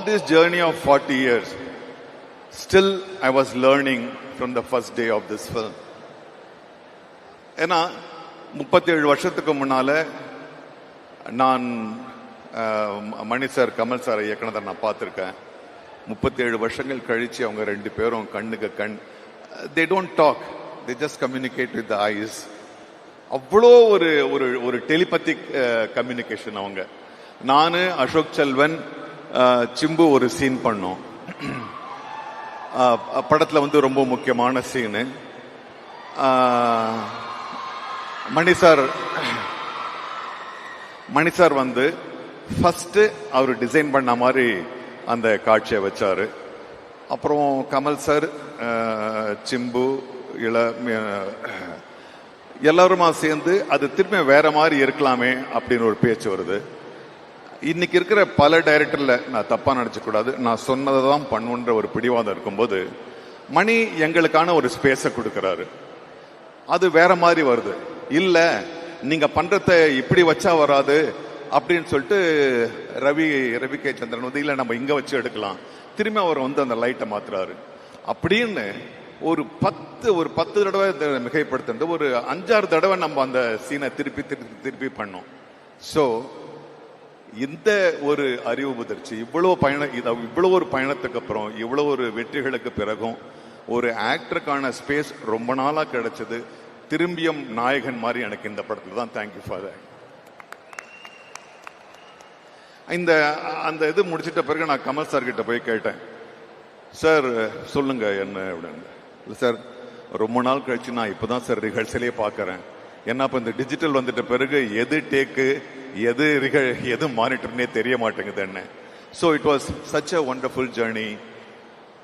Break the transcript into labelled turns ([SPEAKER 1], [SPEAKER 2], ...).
[SPEAKER 1] this journey of 40 years, still I was learning from the first day of this film. ஏன்னா 37 வருஷத்துக்கு முன்னால நான் மணி sir, Kamal sir இயக்குனதை நான் பார்த்துருக்கேன். 37 வருஷங்கள் கழிச்சு அவங்க ரெண்டு பேரும் கண்ணுக்கு கண், they don't talk, they just communicate with the eyes. அவ்வளோ ஒரு ஒரு ஒரு டெலிபத்திக் கம்யூனிகேஷன். அவங்க, நான், அசோக் செல்வன், சிம்பு ஒரு சீன் பண்ணோம். படத்துல வந்து ரொம்ப முக்கியமான சீனு. மணி சார் வந்து ஃபர்ஸ்ட் அவர் டிசைன் பண்ண மாதிரி அந்த காட்சியை வச்சாரு. அப்புறம் கமல் சார், சிம்பு, எல்லாருமா சேர்ந்து அது திரும்ப வேற மாதிரி இருக்கலாமே அப்படின்னு ஒரு பேச்சு வருது. இன்னைக்கு இருக்கிற பல டைரக்டர்ல நான் தப்பா நினைச்ச கூடாது, நான் சொன்னதை தான் பண்ணுன்ற ஒரு பிடிவாதம் இருக்கும்போது மணி எங்களுக்கான ஒரு ஸ்பேஸை கொடுக்கறாரு. அது வேற மாதிரி வருது. இல்ல நீங்க பண்றத இப்படி வச்சா வராது அப்படின்னு சொல்லிட்டு ரவி கே சந்திரன் வந்து இல்ல நம்ம இங்க வச்சு எடுக்கலாம், திரும்ப அவர் வந்து அந்த லைட்டை மாத்துறாரு. அப்படின்னு ஒரு 10 தடவை மிகைப்படுத்த ஒரு 5-6 தடவை நம்ம அந்த சீனை திருப்பி பண்ணோம். சோ இந்த ஒரு அறிவு முதிர்ச்சி, இவ்வளவு ஒரு பயணத்துக்கு அப்புறம், இவ்வளவு ஒரு வெற்றிகளுக்கு பிறகும் ஒரு ஆக்டருக்கான ஸ்பேஸ் ரொம்ப நாளா கிடைச்சது. திரும்பியும் நாயகன் மாதிரி எனக்கு இந்த படத்துல தான். Thank you for that. அந்த இது முடிச்சிட்ட பிறகு நான் கமல் சார் கிட்ட போய் கேட்டேன், சார் சொல்லுங்க என்ன அப்படின்னு. இல்லை சார், ரொம்ப நாள் கழிச்சு நான் இப்பதான் சார் ரிஹர்சலே பார்க்கறேன். ஏன்னா இப்ப இந்த டிஜிட்டல் வந்துட்ட பிறகு எது டேக்கு, எது மானிட்டர்னே தெரிய மாட்டேங்குது என்ன. So it was such a wonderful journey.